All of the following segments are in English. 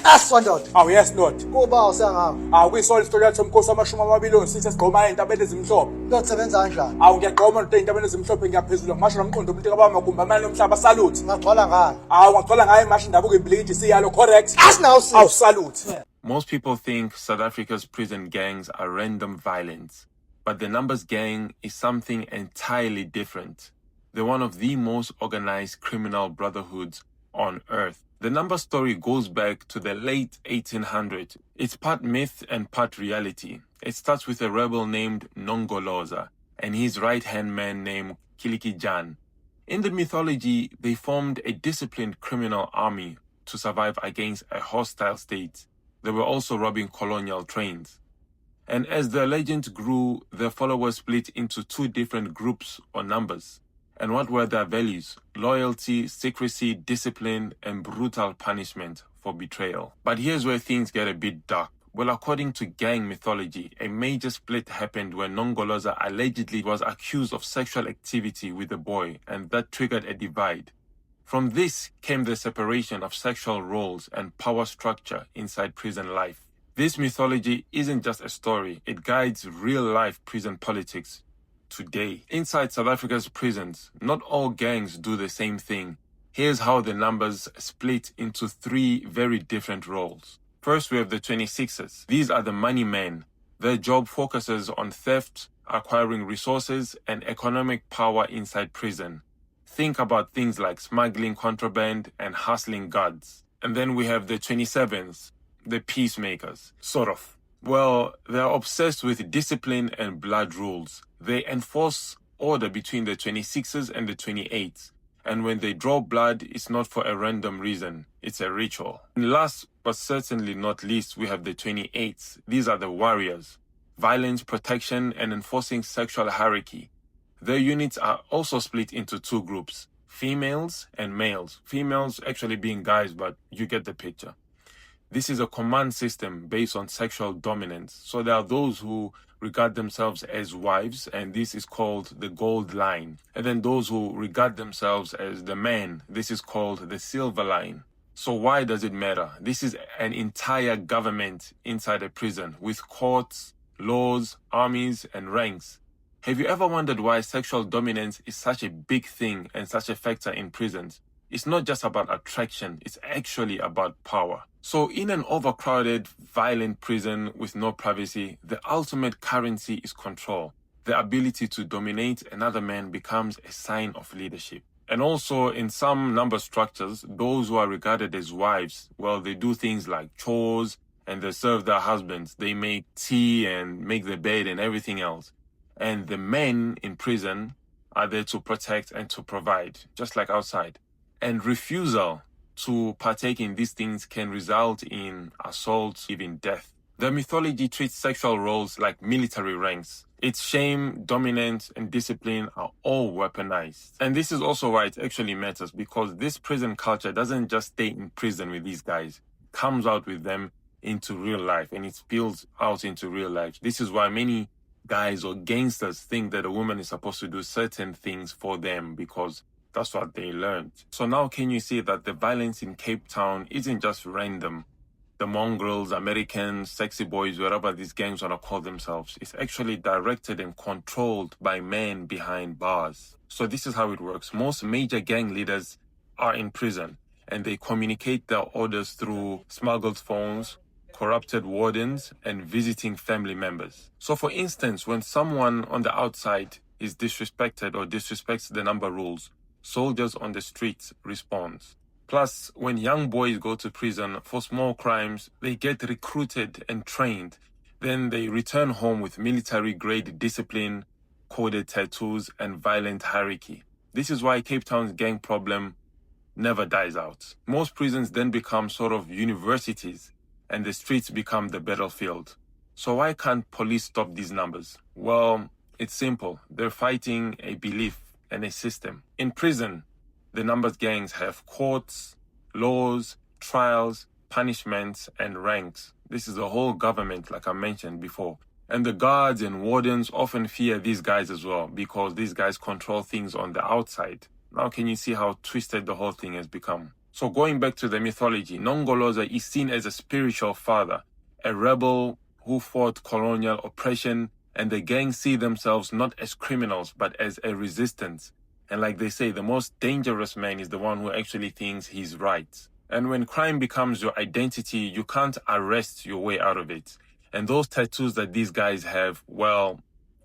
Aswandoda. Oh yes, Lord. Kuba usengawo. Kuyisona isitori yathi umkhosi wamashumi amabili onsithi esigqomayo ey'ntabeni ezimhlophe. Kuyosebenza kanjani? Ngiyagqoma nto ey'ntabeni ezimhlophe ngiyaphezulu ngimasho nomqondo umuntu kababa makumbi amane omhlaba saluthi. Ngagcwala ngayo. Ngagcwala ngayo imasho indabuko imbiliki siyalo correct. Asinawo si. Salute. Most people think South Africa's prison gangs are random violence, but the Numbers Gang is something entirely different. They're one of the most organized criminal brotherhoods on earth. The Numbers story goes back to the late 1800s. It's part myth and part reality. It starts with a rebel named Nongoloza and his right-hand man named Jan. In the mythology, they formed a disciplined criminal army to survive against a hostile state. They were also robbing colonial trains. And as the legend grew, their followers split into two different groups or numbers. And what were their values? Loyalty, secrecy, discipline, and brutal punishment for betrayal. But here's where things get a bit dark. Well, according to gang mythology, a major split happened when Nongoloza allegedly was accused of sexual activity with a boy, and that triggered a divide. From this came the separation of sexual roles and power structure inside prison life. This mythology isn't just a story, it guides real-life prison politics today. Inside South Africa's prisons, not all gangs do the same thing. Here's how the numbers split into three very different roles. First, we have the 26ers. These are the money men. Their job focuses on theft, acquiring resources, and economic power inside prison. Think about things like smuggling contraband and hustling guards. And then we have the 27s, the peacemakers, sort of. Well, they're obsessed with discipline and blood rules. They enforce order between the 26ers and the 28s. And when they draw blood, it's not for a random reason. It's a ritual. And last but certainly not least, we have the 28s. These are the warriors. Violence, protection, and enforcing sexual hierarchy. Their units are also split into two groups, females and males. Females actually being guys, but you get the picture. This is a command system based on sexual dominance. So there are those who regard themselves as wives, and this is called the gold line. And then those who regard themselves as the men, this is called the silver line. So why does it matter? This is an entire government inside a prison with courts, laws, armies, and ranks. Have you ever wondered why sexual dominance is such a big thing and such a factor in prisons? It's not just about attraction, it's actually about power. So in an overcrowded, violent prison with no privacy, the ultimate currency is control. The ability to dominate another man becomes a sign of leadership. And also in some number structures, those who are regarded as wives, well, they do things like chores and they serve their husbands. They make tea and make the bed and everything else. And the men in prison are there to protect and to provide, just like outside. And refusal to partake in these things can result in assault, even death. The mythology treats sexual roles like military ranks. Its shame, dominance, and discipline are all weaponized. And this is also why it actually matters, because this prison culture doesn't just stay in prison with these guys. It comes out with them into real life, and it spills out into real life. This is why many guys or gangsters think that a woman is supposed to do certain things for them because that's what they learned. So now can you see that the violence in Cape Town isn't just random? The mongrels, Americans, sexy boys, whatever these gangs want to call themselves, it's actually directed and controlled by men behind bars. So this is how it works. Most major gang leaders are in prison and they communicate their orders through smuggled phones, corrupted wardens, and visiting family members. So for instance, when someone on the outside is disrespected or disrespects the number rules, soldiers on the streets respond. Plus, when young boys go to prison for small crimes, they get recruited and trained. Then they return home with military-grade discipline, coded tattoos, and violent hierarchy. This is why Cape Town's gang problem never dies out. Most prisons then become sort of universities, and the streets become the battlefield. So why can't police stop these numbers? Well, it's simple. They're fighting a belief and a system. In prison, the numbers gangs have courts, laws, trials, punishments, and ranks. This is a whole government, like I mentioned before. And the guards and wardens often fear these guys as well, because these guys control things on the outside. Now can you see how twisted the whole thing has become? So going back to the mythology, Nongoloza is seen as a spiritual father, a rebel who fought colonial oppression, and the gang see themselves not as criminals, but as a resistance. And like they say, the most dangerous man is the one who actually thinks he's right. And when crime becomes your identity, you can't arrest your way out of it. And those tattoos that these guys have, well,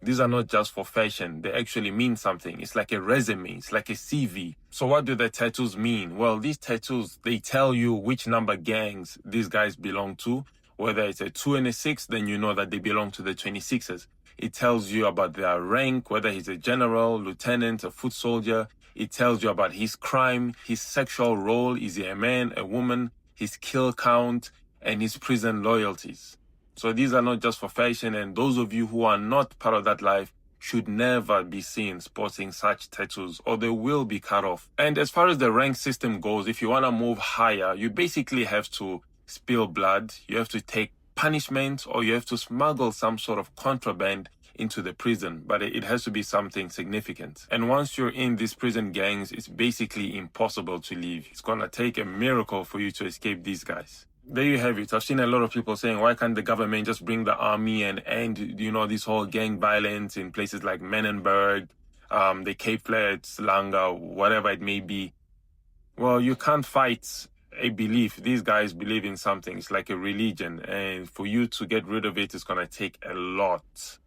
these are not just for fashion. They actually mean something. It's like a resume. It's like a CV. So what do the tattoos mean? Well, these tattoos, they tell you which number gangs these guys belong to. Whether it's a 2 and a 6, then you know that they belong to the 26ers. It tells you about their rank, whether he's a general, lieutenant, a foot soldier. It tells you about his crime, his sexual role. Is he a man, a woman, his kill count, and his prison loyalties. So these are not just for fashion, and those of you who are not part of that life should never be seen sporting such tattoos, or they will be cut off. And as far as the rank system goes, if you want to move higher, you basically have to spill blood, you have to take punishment, or you have to smuggle some sort of contraband into the prison, but it has to be something significant. And once you're in these prison gangs, it's basically impossible to leave. It's gonna take a miracle for you to escape these guys. There you have it. I've seen a lot of people saying, why can't the government just bring the army and end, this whole gang violence in places like Menenberg, the Cape Flats, Langa, whatever it may be. Well, you can't fight a belief. These guys believe in something. It's like a religion. And for you to get rid of it, it's going to take a lot.